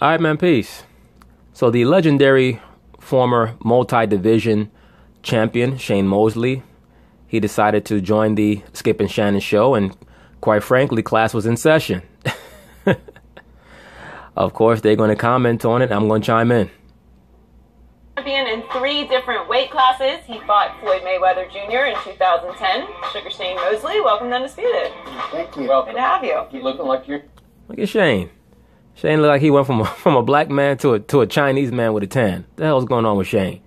All right, man, peace. So the legendary former multi-division champion, Shane Mosley, he decided to join the Skip and Shannon show, and quite frankly, class was in session. Of course, they're going to comment on it. I'm going to chime in. Champion in 3 different weight classes. He fought Floyd Mayweather Jr. in 2010. Sugar Shane Mosley, welcome to Undisputed. Thank you. Good to have you. You looking like you're... Look at Shane. Shane looked like he went from a black man to a Chinese man with a tan. What the hell's going on with Shane?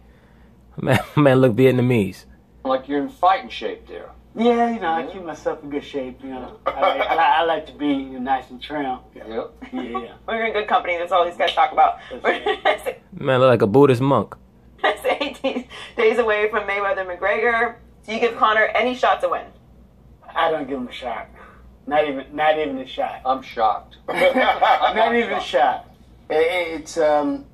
Man look Vietnamese. Like you're in fighting shape there. Yeah, you know, I keep myself in good shape. You know, I like to be nice and trim. Yep. Yeah. We're in good company. That's all these guys talk about. Man look like a Buddhist monk. It's 18 days away from Mayweather McGregor. Do you give Conor any shot to win? I don't give him a shot. Not even a shot. I'm shocked. Not even a shot. It's a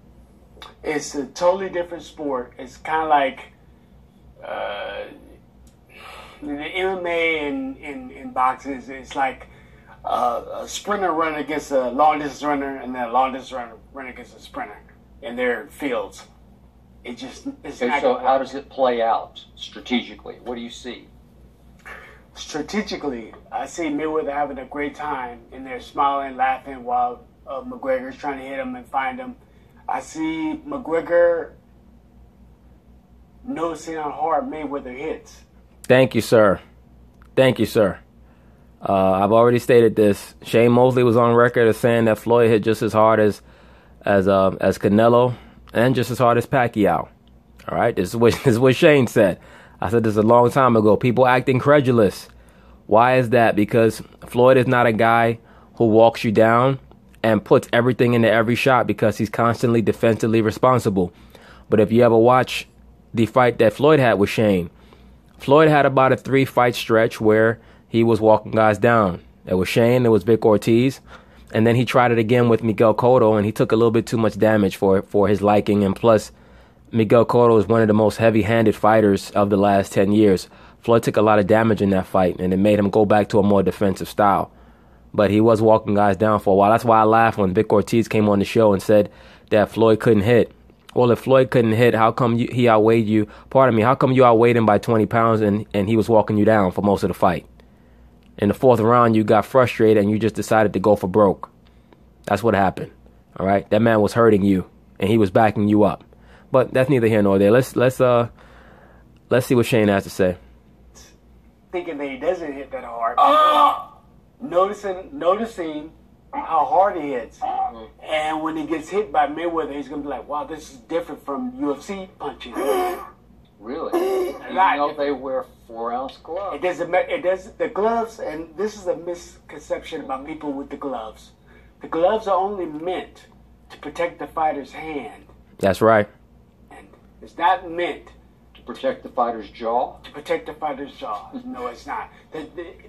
totally different sport. It's kind of like the MMA and boxing. It's like a sprinter running against a long distance runner, and then a long distance runner running against a sprinter in their fields. It's okay, not. So how does it play out strategically? What do you see? Strategically, I see Mayweather having a great time, and they're smiling, laughing while McGregor's trying to hit him and find him. I see McGregor noticing how hard Mayweather hits. Thank you, sir. Thank you, sir. I've already stated this. Shane Mosley was on record as saying that Floyd hit just as hard as Canelo and just as hard as Pacquiao. All right, this is what Shane said. I said this a long time ago. People act incredulous. Why is that? Because Floyd is not a guy who walks you down and puts everything into every shot because he's constantly defensively responsible. But if you ever watch the fight that Floyd had with Shane, Floyd had about a 3-fight stretch where he was walking guys down. There was Shane, there was Vic Ortiz, and then he tried it again with Miguel Cotto, and he took a little bit too much damage for his liking, and plus Miguel Cotto is one of the most heavy-handed fighters of the last 10 years. Floyd took a lot of damage in that fight, and it made him go back to a more defensive style. But he was walking guys down for a while. That's why I laughed when Vic Ortiz came on the show and said that Floyd couldn't hit. Well, if Floyd couldn't hit, how come he outweighed you? Pardon me, how come you outweighed him by 20 pounds and he was walking you down for most of the fight? In the 4th round, you got frustrated and you just decided to go for broke. That's what happened. All right? That man was hurting you, and he was backing you up. But that's neither here nor there. Let's see what Shane has to say. Thinking that he doesn't hit that hard. Noticing how hard he hits. And when he gets hit by Mayweather, he's going to be like, wow, this is different from UFC punches. Really? You know they wear 4-ounce gloves. It does the gloves, and this is a misconception about people with the gloves. The gloves are only meant to protect the fighter's hand. That's right. And it's not meant to protect the fighter's jaw? To protect the fighter's jaw. No, it's not.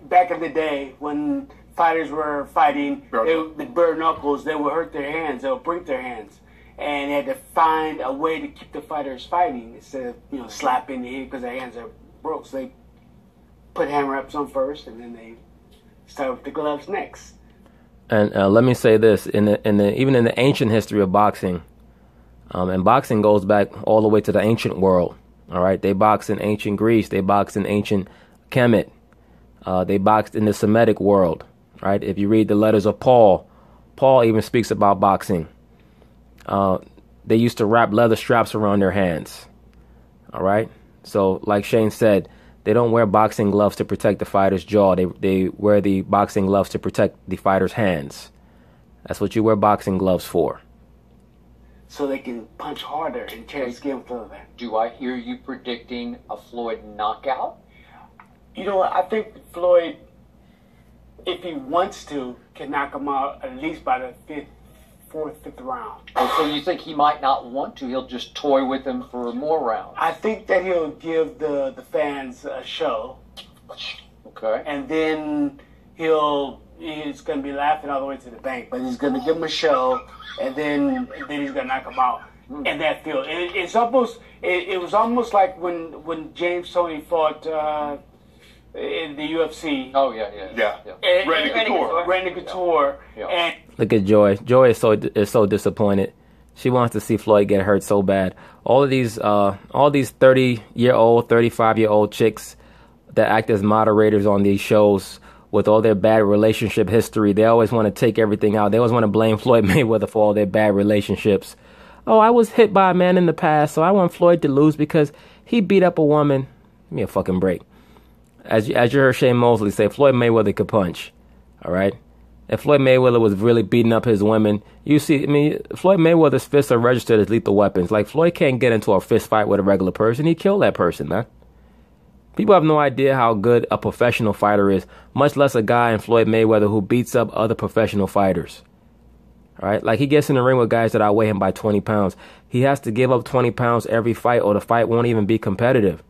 Back in the day, when fighters were fighting, the bare knuckles, they would hurt their hands, they would break their hands. And they had to find a way to keep the fighters fighting instead of slapping the head because their hands are broke. So they put hammer ups on first, and then they start with the gloves next. And let me say this: even in the ancient history of boxing, and boxing goes back all the way to the ancient world. All right, they boxed in ancient Greece, they boxed in ancient Kemet, they boxed in the Semitic world. Right? If you read the letters of Paul even speaks about boxing. They used to wrap leather straps around their hands. All right? So, like Shane said, they don't wear boxing gloves to protect the fighter's jaw. They wear the boxing gloves to protect the fighter's hands. That's what you wear boxing gloves for. So they can punch harder and tear skin further. Do I hear you predicting a Floyd knockout? You know what? I think Floyd, if he wants to, can knock him out at least by the 4th, 5th round. Oh, so you think he might not want to? He'll just toy with him for more rounds? I think that he'll give the fans a show. Okay. And then he's going to be laughing all the way to the bank. But he's going to give him a show, and then he's going to knock him out. In that field. It was almost like when James Toney fought in the UFC. Oh, yeah. Randy Couture. Yeah. And Look at Joy. Joy is so disappointed. She wants to see Floyd get hurt so bad. All these 30-year-old, 35-year-old chicks that act as moderators on these shows with all their bad relationship history, they always want to take everything out. They always want to blame Floyd Mayweather for all their bad relationships. Oh, I was hit by a man in the past, so I want Floyd to lose because he beat up a woman. Give me a fucking break. As you heard Shane Mosley say, Floyd Mayweather could punch. All right? If Floyd Mayweather was really beating up his women, you see, I mean, Floyd Mayweather's fists are registered as lethal weapons. Like, Floyd can't get into a fist fight with a regular person. He killed that person, man. People have no idea how good a professional fighter is, much less a guy in Floyd Mayweather who beats up other professional fighters. All right? Like, he gets in the ring with guys that outweigh him by 20 pounds. He has to give up 20 pounds every fight or the fight won't even be competitive.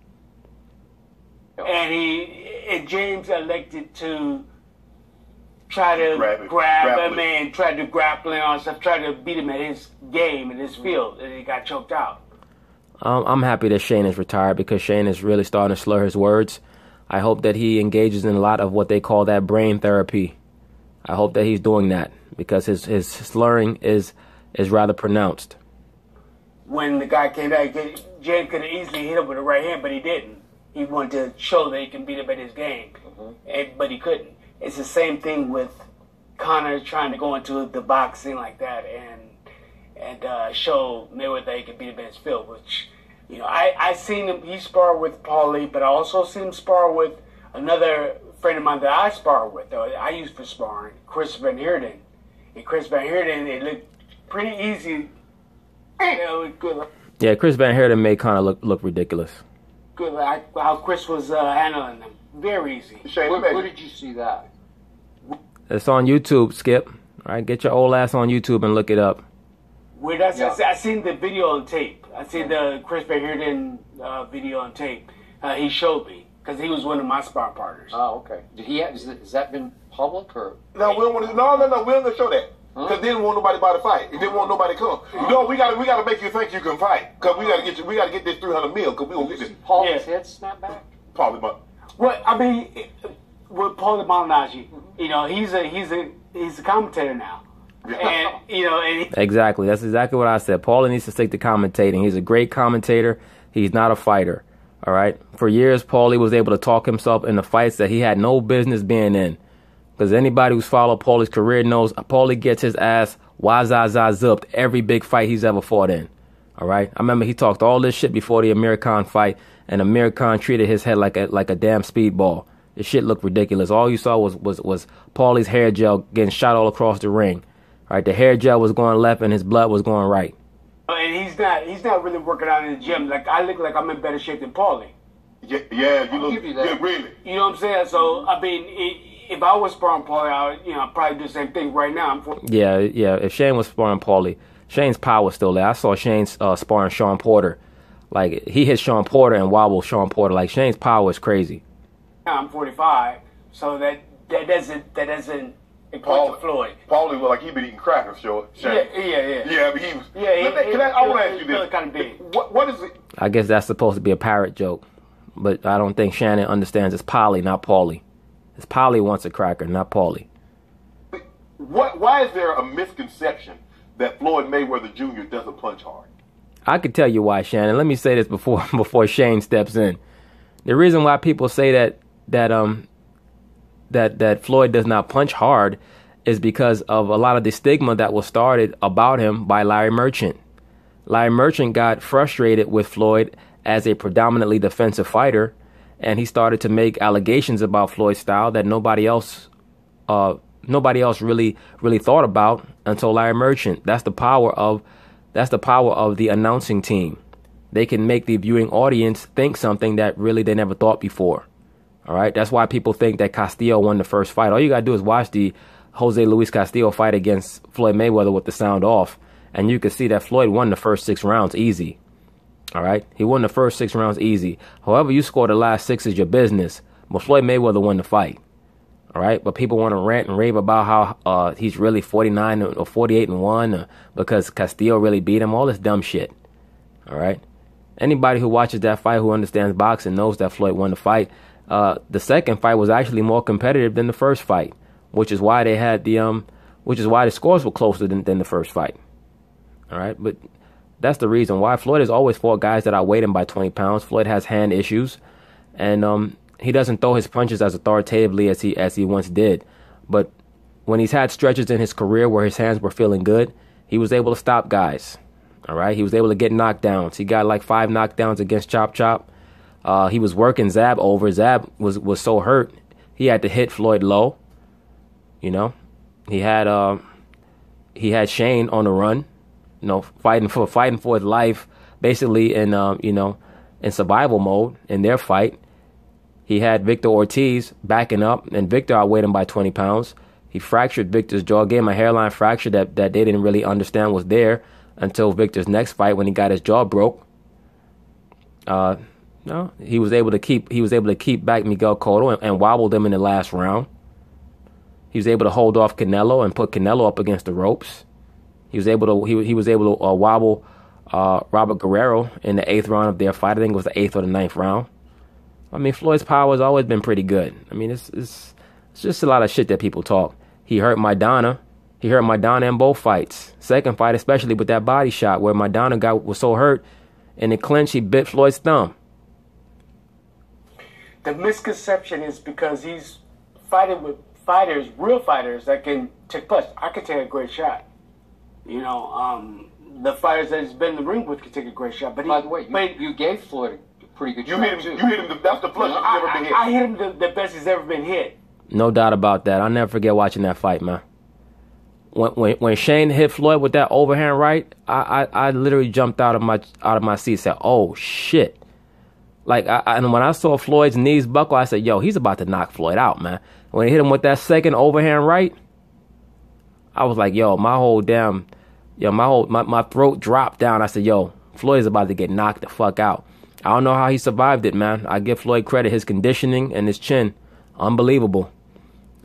And James elected to try to grab him and try to grapple him on stuff, try to beat him at his game, in his field, and he got choked out. I'm happy that Shane is retired because Shane is really starting to slur his words. I hope that he engages in a lot of what they call that brain therapy. I hope that he's doing that because his slurring is rather pronounced. When the guy came out, James could have easily hit him with the right hand, but he didn't. He wanted to show that he can beat him at his game, but he couldn't. It's the same thing with Conor trying to go into the boxing like that and show Mayweather that he can beat him in his field, which, you know, I seen him, he spar with Paulie, but I also seen him spar with another friend of mine that I spar with, or I used for sparring, Chris Van Heerden. And Chris Van Heerden, it looked pretty easy. You know, good. Yeah, Chris Van Heerden made Conor look ridiculous. Good, like how Chris was handling them. Very easy. Shane, where did you see that? It's on YouTube, Skip. All right, get your old ass on YouTube and look it up. I seen the video on tape. I seen the Chris Van Heerden video on tape. He showed me because he was one of my sparring partners. Oh, okay. Did he? Has that been public or? No, we don't want to. No, we don't gonna show that. Because they didn't want nobody to fight. They didn't want nobody to come. No, we gotta make you think you can fight. Because we gotta get this 300 mil. Because we gonna get this. Paul's head snap back. Probably, but. Well, I mean, with Paulie Malignaggi, you know, he's a commentator now. And you know, exactly. That's exactly what I said. Paulie needs to stick to commentating. He's a great commentator. He's not a fighter. All right. For years, Paulie was able to talk himself into fights that he had no business being in. Because anybody who's followed Paulie's career knows Paulie gets his ass wazazazuped every big fight he's ever fought in. All right. I remember he talked all this shit before the Amir Khan fight, and Amir Khan treated his head like a damn speedball. The shit looked ridiculous. All you saw was Paulie's hair gel getting shot all across the ring. Right, the hair gel was going left and his blood was going right. And he's not really working out in the gym. Like, I look like I'm in better shape than Paulie. Yeah, you look really. You know what I'm saying? So I mean, if I was sparring Paulie, I'd probably do the same thing right now. Yeah. If Shane was sparring Paulie, Shane's power was still there. I saw Shane sparring Sean Porter. Like, he hit Sean Porter and wobbled Sean Porter. Like, Shane's power is crazy. I'm 45, so that doesn't. Floyd. Paulie was like he been eating crackers, sure. Yeah. Yeah, but he was. Yeah, I want to ask you this. Kind of big. What is it? I guess that's supposed to be a parrot joke, but I don't think Shannon understands it's Polly, not Paulie. It's Polly wants a cracker, not Paulie. Why is there a misconception that Floyd Mayweather Jr. doesn't punch hard? I could tell you why, Shannon. Let me say this before Shane steps in. The reason why people say that Floyd does not punch hard is because of a lot of the stigma that was started about him by Larry Merchant. Larry Merchant got frustrated with Floyd as a predominantly defensive fighter, and he started to make allegations about Floyd's style that nobody else really thought about until Larry Merchant. That's the power of the announcing team. They can make the viewing audience think something that really they never thought before. All right, that's why people think that Castillo won the first fight. All you gotta do is watch the Jose Luis Castillo fight against Floyd Mayweather with the sound off, and you can see that Floyd won the first 6 rounds easy. All right, he won the first 6 rounds easy. However you score the last 6 is your business. But Floyd Mayweather won the fight. All right, but people want to rant and rave about how he's really 49 or 48-1 because Castillo really beat him. All this dumb shit. All right, anybody who watches that fight who understands boxing knows that Floyd won the fight. The second fight was actually more competitive than the first fight, which is why they had the which is why the scores were closer than the first fight. All right, but that's the reason why Floyd has always fought guys that outweighed him by 20 pounds. Floyd has hand issues, and he doesn't throw his punches as authoritatively as he once did. But when he's had stretches in his career where his hands were feeling good, he was able to stop guys. All right, he was able to get knockdowns. He got like 5 knockdowns against Chop Chop. He was working Zab over. Zab was so hurt he had to hit Floyd low. You know, he had Shane on the run. You know, fighting for his life, basically in in survival mode in their fight. He had Victor Ortiz backing up, and Victor outweighed him by 20 pounds. He fractured Victor's jaw, gave him a hairline fracture that they didn't really understand was there until Victor's next fight when he got his jaw broke. No, he was able to keep back Miguel Cotto and wobbled him in the last round. He was able to hold off Canelo and put Canelo up against the ropes. He was able to wobble Robert Guerrero in the 8th round of their fight. I think it was the 8th or the 9th round. I mean, Floyd's power has always been pretty good. I mean, it's just a lot of shit that people talk. He hurt Maidana. He hurt Maidana in both fights. Second fight, especially with that body shot where Maidana was so hurt in the clinch, he bit Floyd's thumb. The misconception is because he's fighting with fighters, real fighters that can take punch. I could take a great shot. You know, the fighters that he's been in the ring with could take a great shot. But by the way, you gave Floyd a pretty good shot too. You hit him. That's the plus. He's never been hit. I hit him the best he's ever been hit. No doubt about that. I'll never forget watching that fight, man. When Shane hit Floyd with that overhand right, I literally jumped out of my seat and said, "Oh shit!" Like, and when I saw Floyd's knees buckle, I said, "Yo, he's about to knock Floyd out, man." When he hit him with that second overhand right, I was like, "Yo, my throat dropped down." I said, "Yo, Floyd is about to get knocked the fuck out." I don't know how he survived it, man. I give Floyd credit, his conditioning and his chin, unbelievable.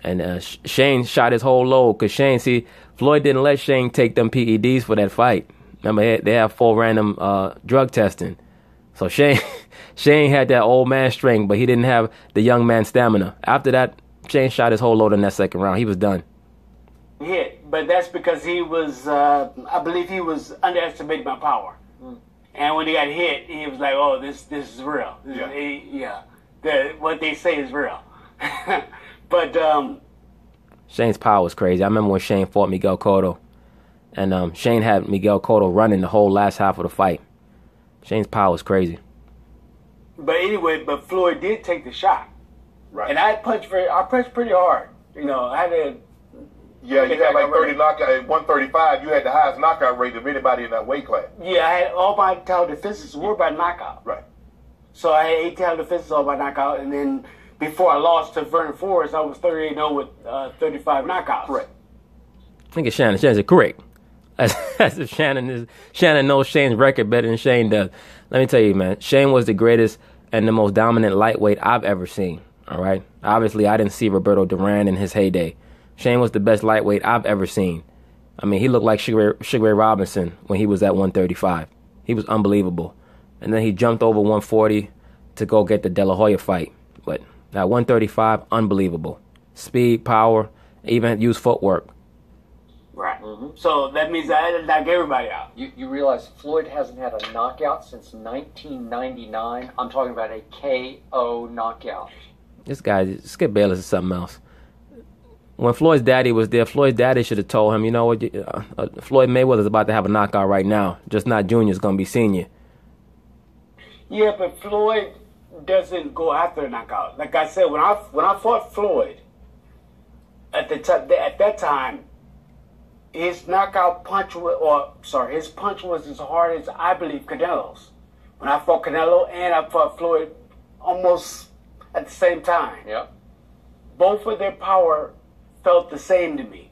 And Shane shot his whole load because Floyd didn't let Shane take them PEDs for that fight. Remember, they have full random drug testing. So Shane had that old man strength, but he didn't have the young man stamina. After that, Shane shot his whole load in that second round. He was done. Hit, but that's because he was, I believe he was underestimating my power. And when he got hit, he was like, "Oh, this is real. What they say is real." But Shane's power was crazy. I remember when Shane fought Miguel Cotto, and Shane had Miguel Cotto running the whole last half of the fight. Shane's power was crazy. But anyway, Floyd did take the shot, right? And I punched pretty hard. You know, I had to. Yeah, you had like 30 knockout at 135. You had the highest knockout rate of anybody in that weight class. Yeah, I had all my title defenses were by knockout. Right. So I had 8 title defenses all by knockout, and then before I lost to Vernon Forrest, I was 38-0 with 35 knockouts. Right. I think Shannon's correct. As if Shannon knows Shane's record better than Shane does. Let me tell you, man, Shane was the greatest and the most dominant lightweight I've ever seen. All right. Obviously, I didn't see Roberto Duran in his heyday. Shane was the best lightweight I've ever seen. I mean, he looked like Sugar Ray Robinson when he was at 135. He was unbelievable. And then he jumped over 140 to go get the De La Hoya fight. But at 135, unbelievable. Speed, power, even used footwork. Right. Mm-hmm. So that means I had to knock everybody out. You realize Floyd hasn't had a knockout since 1999. I'm talking about a KO knockout. This guy, Skip Bayless is something else. When Floyd's daddy was there, Floyd's daddy should have told him, you know what, Floyd Mayweather's about to have a knockout right now. Just not Junior, it's going to be Senior. Yeah, but Floyd doesn't go after a knockout. Like I said, when I fought Floyd, at that time, his knockout punch his punch was as hard as I believe Canelo's. When I fought Canelo and I fought Floyd almost at the same time. Yeah. Both of their power felt the same to me.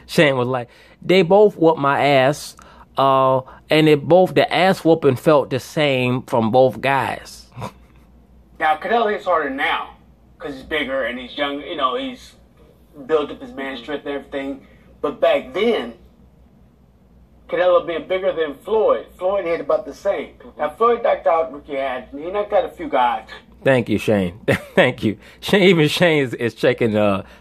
Shane was like, they both whooped my ass, and the ass whooping felt the same from both guys. Now Canelo hits harder now because he's bigger and he's young. You know, he's built up his man strength and everything. But back then, Canelo being bigger than Floyd hit about the same. Now Floyd knocked out Ricky Hatton. He knocked out a few guys. Thank you, Shane. Thank you. Even Shane is checking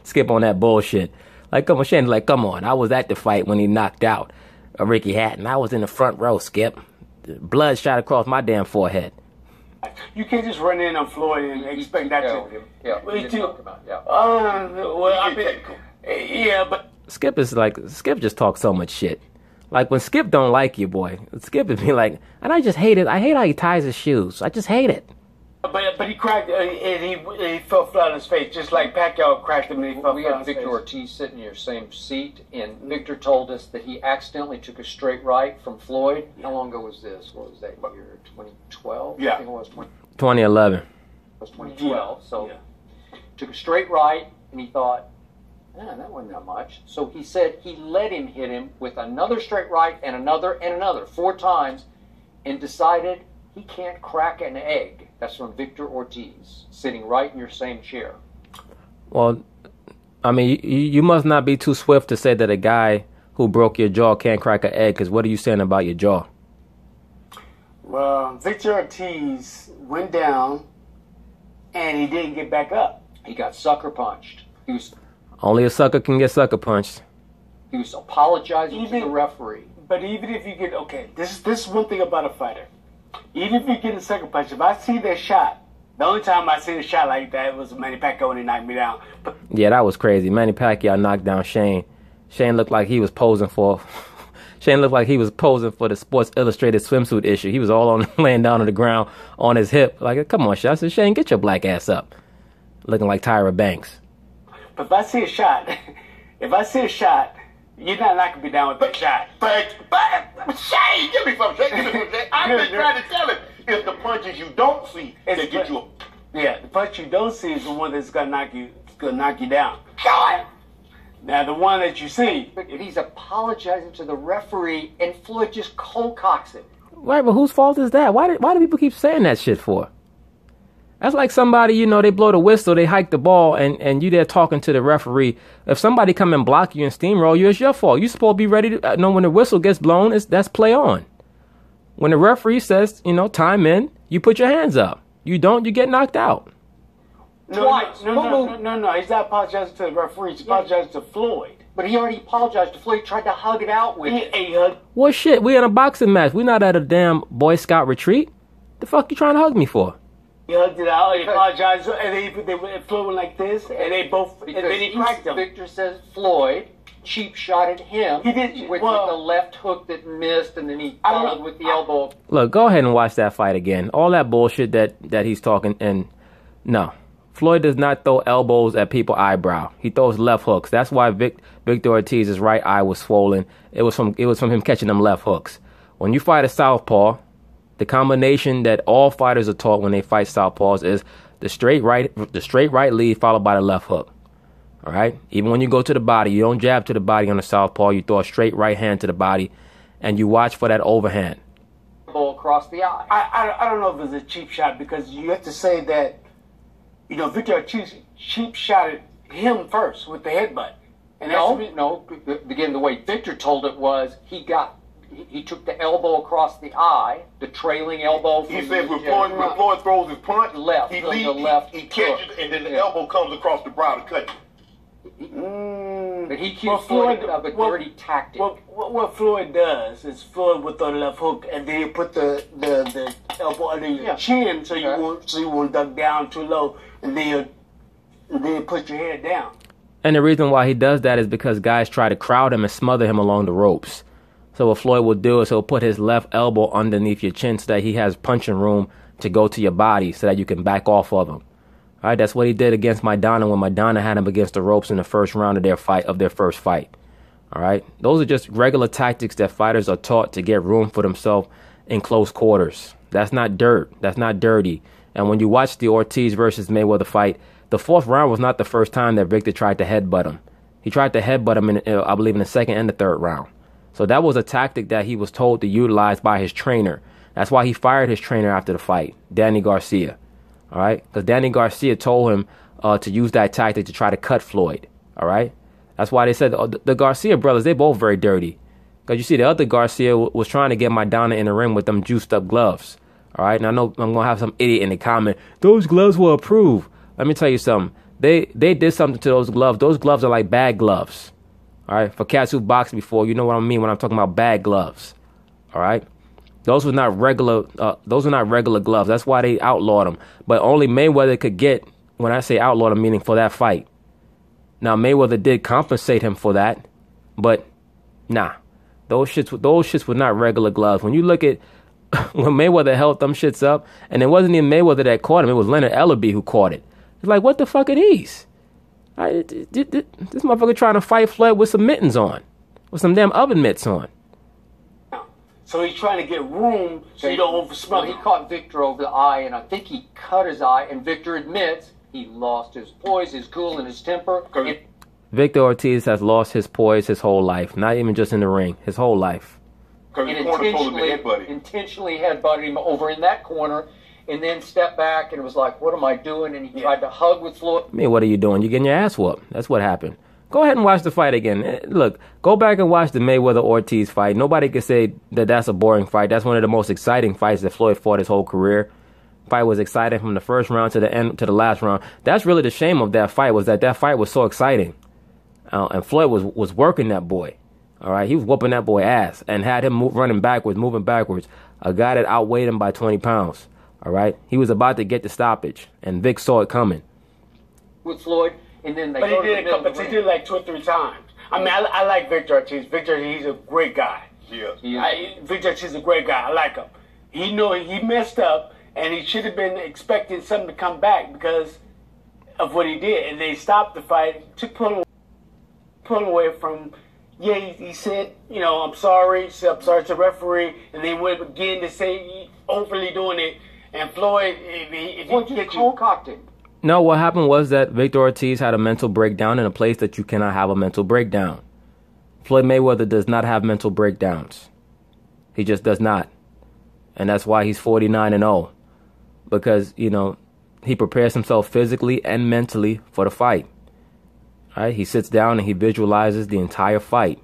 Skip on that bullshit. Like, come on, Shane, like, come on. I was at the fight when he knocked out Ricky Hatton. I was in the front row, Skip. Blood shot across my damn forehead. You can't just run in on Floyd and expect that to. Yeah, Well, we talked about, yeah. Well, I mean, yeah, but Skip just talks so much shit. Like, when Skip don't like you, boy, Skip would be like, and I just hate it. I hate how he ties his shoes. I just hate it. But he cracked and he fell flat on his face, just like Pacquiao cracked him and he fell We flat on had his Victor face. Ortiz sitting in your same seat, and Victor told us that he accidentally took a straight right from Floyd. How long ago was this? What was that year? 2012? Yeah. I think it was 2011. 2012. So Yeah. took a straight right, and he thought, that wasn't that much. So he said he let him hit him with another straight right and another 4 times, and decided he can't crack an egg. That's from Victor Ortiz, sitting right in your same chair. Well, I mean, you must not be too swift to say that a guy who broke your jaw can't crack an egg, because what are you saying about your jaw? Well, Victor Ortiz went down and he didn't get back up. He got sucker punched. Only a sucker can get sucker punched. He was apologizing to Even- the referee. But even if you get this is one thing about a fighter. Even if you get a second punch, if I see that shot, the only time I seen a shot like that was Manny Pacquiao when he knocked me down. But Yeah, that was crazy. Manny Pacquiao knocked down Shane. Shane looked like he was posing for the Sports Illustrated swimsuit issue. He was all on laying down on the ground on his hip. Like, come on, Shane. I said, Shane, get your black ass up. Looking like Tyra Banks. if I see a shot, you're not knocking me down with that shot. But Shane, give me some, Shane. I've been trying to tell him. It's the punches you don't see that get you. Yeah, the punch you don't see is the one that's gonna knock you down. God. Now the one that you see, But he's apologizing to the referee, and Floyd just cold cocks it. Right, but whose fault is that? Why do people keep saying that shit for? That's like somebody, they blow the whistle, they hike the ball, and you there talking to the referee. If somebody come and block you and steamroll you, it's your fault. You're supposed to be ready to know when the whistle gets blown, that's play on. When the referee says, time in, you put your hands up. You don't, you get knocked out. Twice. No. He's not apologizing to the referee. He's apologizing to Floyd. But he already apologized to Floyd. He tried to hug it out with him. He hugged. Well, shit, we in a boxing match. We not at a damn Boy Scout retreat. The fuck you trying to hug me for? He hugged it out. He apologized, and Floyd went like this, and they both. Because and then he cracked him. Victor says Floyd cheap shotted him He did- with well- the left hook that missed, and then he I don't followed know. with the elbow. Look, go ahead and watch that fight again. All that bullshit that he's talking, and no. Floyd does not throw elbows at people's eyebrow. He throws left hooks. That's why Victor Ortiz's right eye was swollen. It was from him catching them left hooks. When you fight a southpaw, the combination that all fighters are taught when they fight southpaws is the straight right lead followed by the left hook. All right? Even when you go to the body, you don't jab to the body on the southpaw. You throw a straight right hand to the body, and you watch for that overhand. Elbow across the eye. I don't know if it's a cheap shot because you have to say that, Victor Ortiz cheap shotted him first with the headbutt. And No. Again, the way Victor told it was he took the elbow across the eye, the trailing elbow. He said when Floyd throws his punch, Left, he the leads, left he catches, hook. and then the elbow comes across the brow to cut it. But he keeps Floyd of a dirty tactic. What Floyd does is Floyd will throw the left hook and then he put the elbow under your chin so you won't duck down too low and then you put your head down. And the reason why he does that is because guys try to crowd him and smother him along the ropes. So what Floyd will do is he'll put his left elbow underneath your chin so that he has punching room to go to your body so that you can back off of him. All right, that's what he did against Maidana when Maidana had him against the ropes in the first round of their first fight. All right, those are just regular tactics that fighters are taught to get room for themselves in close quarters. That's not dirt. That's not dirty. And when you watch the Ortiz versus Mayweather fight, the fourth round was not the first time that Victor tried to headbutt him. He tried to headbutt him, I believe, in the second and the third round. So that was a tactic that he was told to utilize by his trainer. That's why he fired his trainer after the fight, Danny Garcia. All right, because Danny Garcia told him to use that tactic to try to cut Floyd. All right, that's why they said the Garcia brothers, they both very dirty. Because you see, the other Garcia was trying to get Maidana in the ring with them juiced up gloves. All right, and I know I'm gonna have some idiot in the comment. Those gloves were approved. Let me tell you something. They did something to those gloves. Those gloves are like bad gloves. All right, for cats who boxed before, you know what I mean when I'm talking about bad gloves. All right, those were not regular. Those were not regular gloves. That's why they outlawed them. But only Mayweather could get. When I say outlawed them, meaning for that fight. Now Mayweather did compensate him for that, but nah, those shits were not regular gloves. When you look at when Mayweather held them shits up, and it wasn't even Mayweather that caught him, it was Leonard Ellerbe who caught it. It's like, what the fuck are these? This motherfucker trying to fight Floyd with some mittens on, with some damn oven mitts on. So he's trying to get room so you don't oversmell. He caught Victor over the eye, and I think he cut his eye, and Victor admits he lost his poise, his cool, and his temper. Victor Ortiz has lost his poise his whole life, not even just in the ring, his whole life. And intentionally headbutted him over in that corner, and then stepped back and was like, what am I doing? And he tried to hug with Floyd. I mean, what are you doing? You're getting your ass whooped. That's what happened. Go ahead and watch the fight again. Look, go back and watch the Mayweather-Ortiz fight. Nobody can say that that's a boring fight. That's one of the most exciting fights that Floyd fought his whole career. Fight was exciting from the first round to the end, to the last round. That's really the shame of that fight, was that fight was so exciting. And Floyd was working that boy. All right, he was whooping that boy ass and had him moving backwards. A guy that outweighed him by 20 pounds. All right, he was about to get the stoppage, and Vic saw it coming. With Floyd, and then they. But he did it like 2 or 3 times. I mean, I like Victor Ortiz. Victor, he's a great guy. Yeah. Victor Ortiz is a great guy. I like him. He messed up, and he should have been expecting something to come back because of what he did, and they stopped the fight, pulled away from. Yeah, he said, I'm sorry. He said, I'm sorry to the referee. And they went again to say he overly doing it. And Floyd, if he gets you... concocted. No, what happened was that Victor Ortiz had a mental breakdown in a place that you cannot have a mental breakdown. Floyd Mayweather does not have mental breakdowns. He just does not. And that's why he's 49-0. Because, he prepares himself physically and mentally for the fight. Right? He sits down and he visualizes the entire fight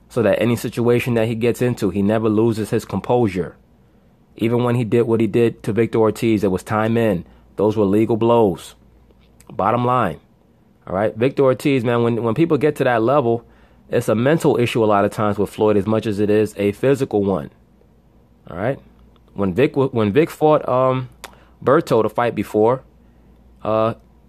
so that any situation that he gets into, he never loses his composure. Even when he did what he did to Victor Ortiz, it was time in. Those were legal blows. Bottom line. All right. Victor Ortiz, man, when people get to that level, it's a mental issue a lot of times with Floyd as much as it is a physical one. All right. When Vic fought Berto to fight before,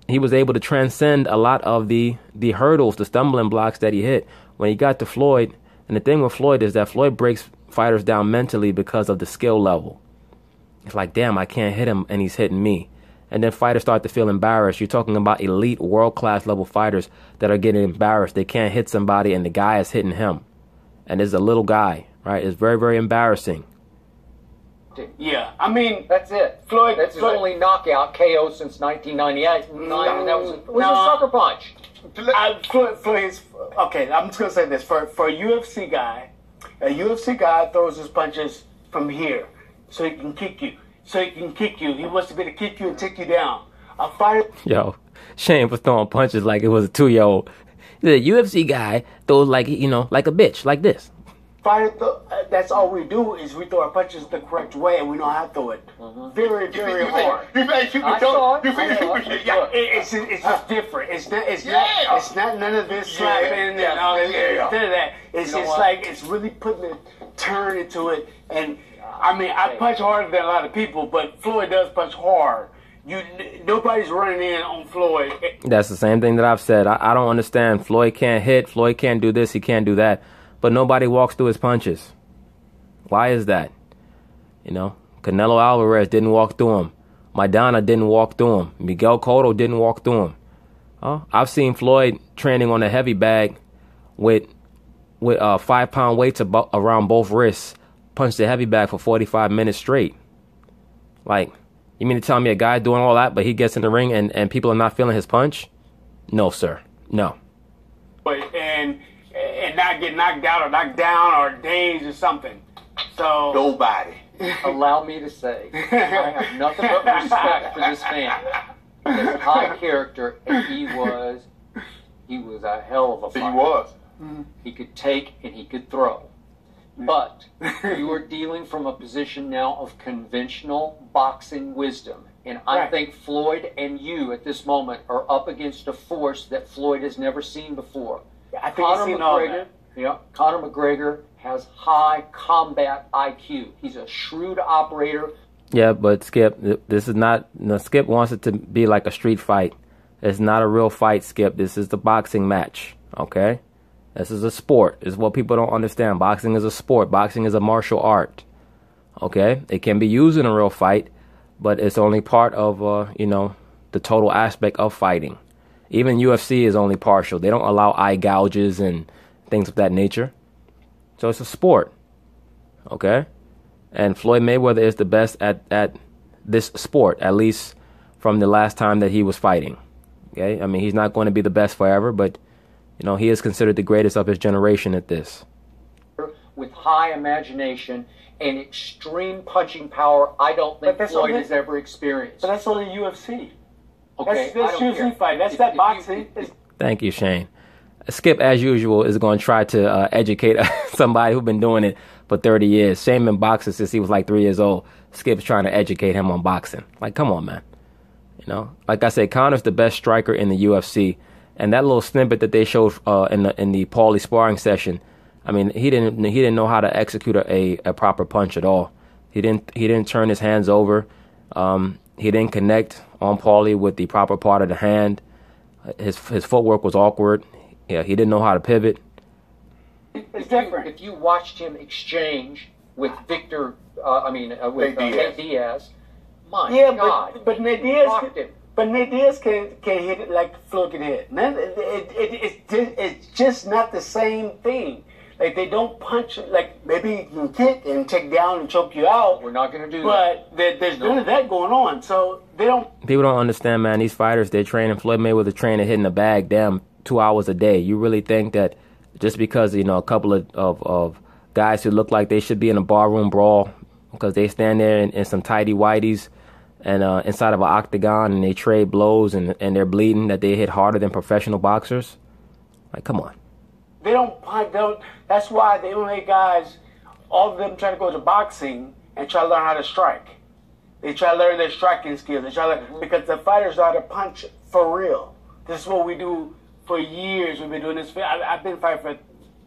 he was able to transcend a lot of the hurdles, the stumbling blocks that he hit when he got to Floyd. And the thing with Floyd is that Floyd breaks fighters down mentally because of the skill level. It's like, damn, I can't hit him and he's hitting me. And then fighters start to feel embarrassed. You're talking about elite world-class level fighters that are getting embarrassed. They can't hit somebody and the guy is hitting him. And it's a little guy, right? It's very, very embarrassing. Yeah, I mean, that's it. That's his only knockout KO since 1998. And that was a sucker punch. Floyd is, okay, I'm just going to say this. For a UFC guy throws his punches from here so he can kick you. He wants to be able to kick you and take you down. A fighter... Yo, Shane was throwing punches like it was a 2-year-old. The UFC guy throws like a bitch, like this. That's all we do is we throw our punches the correct way, and we know how to throw it. Very, very hard. It's just different. It's not none of this slapping and all that. None of that. It's just like it's really putting a turn into it. And I mean, I punch harder than a lot of people, but Floyd does punch hard. Nobody's running in on Floyd. That's the same thing that I've said. I don't understand. Floyd can't hit. Floyd can't do this. He can't do that. But nobody walks through his punches. Why is that? Canelo Alvarez didn't walk through him. Maidana didn't walk through him. Miguel Cotto didn't walk through him. I've seen Floyd training on a heavy bag with 5-pound weights around both wrists, punch the heavy bag for 45 minutes straight. Like, you mean to tell me a guy doing all that, but he gets in the ring and people are not feeling his punch? No, sir. No. And not get knocked out or knocked down or dazed or something. So nobody. Allow me to say, I have nothing but respect for this man. He's a high character, and he was a hell of a fighter. He was. He could take and he could throw. But you are dealing from a position now of conventional boxing wisdom. And I think Floyd and you at this moment are up against a force that Floyd has never seen before. I think I've seen all that. Yeah, Conor McGregor has high combat IQ. He's a shrewd operator. Yeah, but Skip, this is not. No, Skip wants it to be like a street fight. It's not a real fight, Skip. This is the boxing match. Okay, this is a sport. Is what people don't understand. Boxing is a sport. Boxing is a martial art. Okay, it can be used in a real fight, but it's only part of the total aspect of fighting. Even UFC is only partial. They don't allow eye gouges and things of that nature. So it's a sport. Okay? And Floyd Mayweather is the best at this sport, at least from the last time that he was fighting. Okay? I mean, he's not going to be the best forever, but, he is considered the greatest of his generation at this. With high imagination and extreme punching power, I don't think Floyd has ever experienced. But that's only UFC. Okay, that's UFC fight. That's not boxing. Thank you, Shane. Skip, as usual, is going to try to educate somebody who's been doing it for 30 years. Shane been boxing since he was like 3 years old. Skip's trying to educate him on boxing. Like, come on, man. Like I said, Conor's the best striker in the UFC. And that little snippet that they showed in the Paulie sparring session, I mean, he didn't know how to execute a proper punch at all. He didn't turn his hands over. He didn't connect on Paulie with the proper part of the hand. His footwork was awkward. Yeah, he didn't know how to pivot. It's different. If you watched him exchange with with Nate Diaz, my God. But Nate Diaz can hit it like Floyd can hit. It's just not the same thing. Like, they don't punch, like, maybe you can kick and take down and choke you out. We're not going to do that. But there's none of that going on. So they don't. People don't understand, man. These fighters, they're training. Floyd Mayweather training, hitting the bag, damn, 2 hours a day. You really think that just because, a couple of guys who look like they should be in a barroom brawl because they stand there in some tidy whities and inside of an octagon and they trade blows and they're bleeding, that they hit harder than professional boxers? Like, come on. They don't. That's why the MMA guys, all of them try to go to boxing and try to learn how to strike. They try to learn their striking skills. They try to because the fighters know how to punch for real. This is what we do for years. We've been doing this. I've been fighting for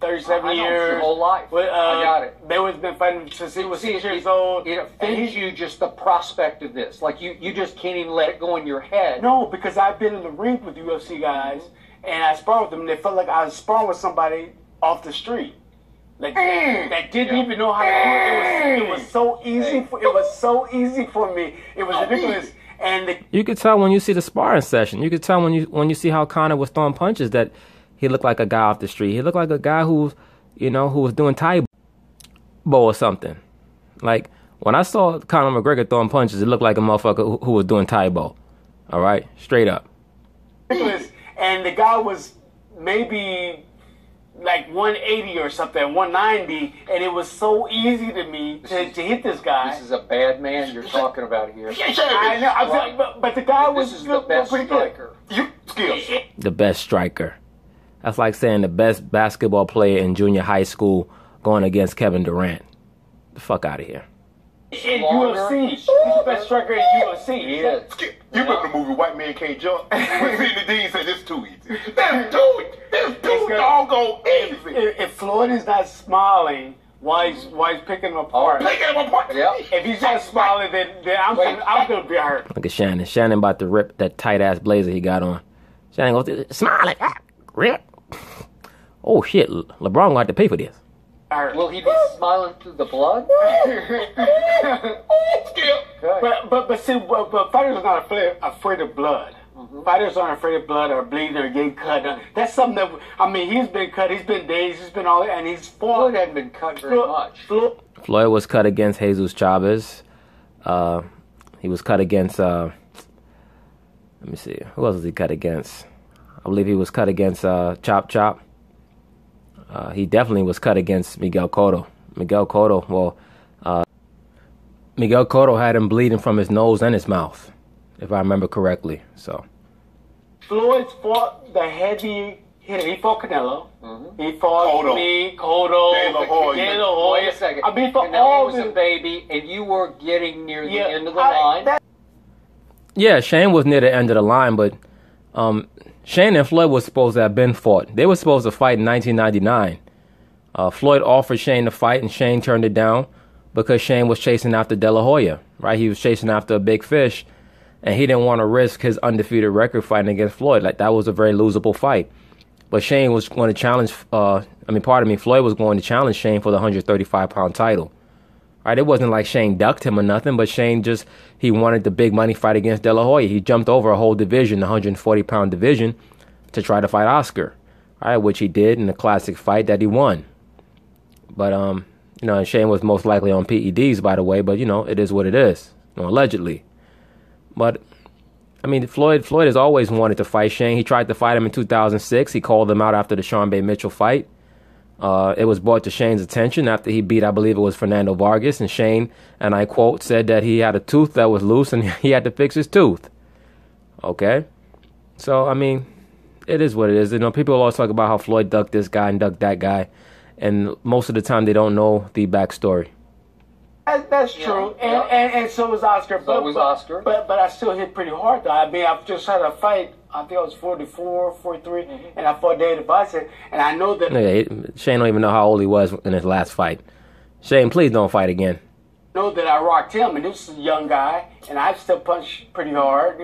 37 years. Your whole life. I got it. Mayweather's been fighting since he was 6 years old. It offends you just the prospect of this. Like, you just can't even let it go in your head. No, because I've been in the ring with UFC guys. And I sparred with them, and they felt like I was sparring with somebody off the street. Like, that didn't even know how to do it. It was so easy. It was so easy for me. It was ridiculous. And you could tell when you see the sparring session. You could tell when you see how Conor was throwing punches that he looked like a guy off the street. He looked like a guy who was doing Taekwondo or something. Like, when I saw Conor McGregor throwing punches, it looked like a motherfucker who was doing Taekwondo. All right, straight up. Ridiculous. And the guy was maybe like 180 or something, 190, and it was so easy to me to hit this guy. This is a bad man you're talking about here. I know, but the guy was the best pretty striker. Good. Skills. The best striker. That's like saying the best basketball player in junior high school going against Kevin Durant. The fuck out of here. In UFC, he's the best striker in UFC. He is. Skip, you remember the movie White Man Can't Jump? When Sidney Dean said it's too easy. That's too doggone easy. If Floyd is not smiling, why he's picking him apart? Picking him apart. Yep. If he's not smiling, then I'm gonna be hurt. Look at Shannon. Shannon about to rip that tight ass blazer he got on. Shannon goes, smiling, rip. Oh shit, LeBron gonna have to pay for this. Will he be smiling through the blood? But see, fighters are not afraid of blood. Fighters aren't afraid of blood or bleeding or getting cut. That's something that, I mean, he's been cut, he's been dazed, he's been all that, and he's fought. Floyd hadn't been cut very much. Floyd was cut against Jesus Chavez. He was cut against, let me see, who else was he cut against? I believe he was cut against Chop Chop. He definitely was cut against Miguel Cotto. Miguel Cotto had him bleeding from his nose and his mouth, if I remember correctly. So Floyd's fought the heavy hitter. He fought Canelo. He fought Cotto. Wait a second. I mean, for Canelo all was a baby, and you were getting near the end of the line. yeah, Shane was near the end of the line, but Shane and Floyd was supposed to have been fought. They were supposed to fight in 1999. Floyd offered Shane to fight, and Shane turned it down because Shane was chasing after De La Hoya, right? He was chasing after a big fish, and he didn't want to risk his undefeated record fighting against Floyd. Like, that was a very losable fight. But Shane was going to challenge, Floyd was going to challenge Shane for the 135-pound title. Right? It wasn't like Shane ducked him or nothing, but Shane he wanted the big money fight against De La Hoya. He jumped over a whole division, the 140-pound division, to try to fight Oscar, right? Which he did in a classic fight that he won. But, and Shane was most likely on PEDs, by the way, but, it is what it is, allegedly. But, Floyd has always wanted to fight Shane. He tried to fight him in 2006. He called him out after the Sean Bay Mitchell fight. It was brought to Shane's attention after he beat, I believe it was Fernando Vargas, and Shane, and I quote, said that he had a tooth that was loose and he had to fix his tooth. Okay? So, it is what it is. People always talk about how Floyd ducked this guy and ducked that guy, and most of the time they don't know the backstory. That's true, and so was Oscar. But I still hit pretty hard, though. I've just had a fight. I think I was 44, 43, and I fought David Bison, and I know that... Shane don't even know how old he was in his last fight. Shane, please don't fight again. I know that I rocked him, and this is a young guy, and I still punch pretty hard,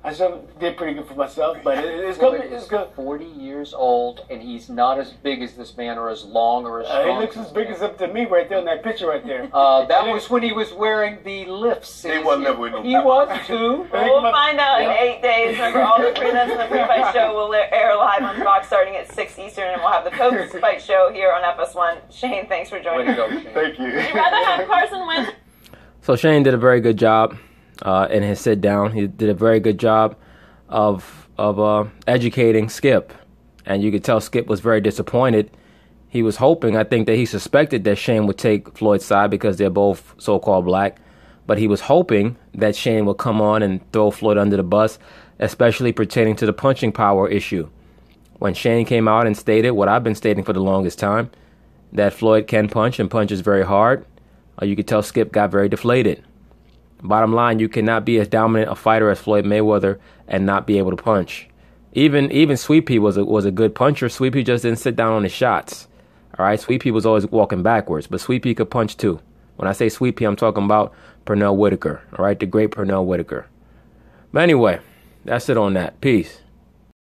I still did pretty good for myself, but it's good. It's good. 40 years old, and he's not as big as this man, or as long, or as strong. He looks as big as up to me right there in that picture right there. That was when he was wearing the lifts. He wasn't never with him. He was too. We'll find out in 8 days. Remember, all the pre-events and the pre-fight show will air live on Fox starting at 6 Eastern, and we'll have the post-fight show here on FS1. Shane, thanks for joining us. Thank you. Would you rather have Carson win? So Shane did a very good job in his sit-down. He did a very good job of educating Skip, and you could tell Skip was very disappointed. He was hoping, I think that he suspected that Shane would take Floyd's side because they're both so-called black, but he was hoping that Shane would come on and throw Floyd under the bus, especially pertaining to the punching power issue. When Shane came out and stated what I've been stating for the longest time, that Floyd can punch and punches very hard, you could tell Skip got very deflated. Bottom line, you cannot be as dominant a fighter as Floyd Mayweather and not be able to punch. Even Sweet Pea was a good puncher. Sweet Pea just didn't sit down on his shots. All right, Sweet Pea was always walking backwards, but Sweet Pea could punch too. When I say Sweet Pea, I'm talking about Pernell Whitaker. All right, the great Pernell Whitaker. But anyway, that's it on that. Peace.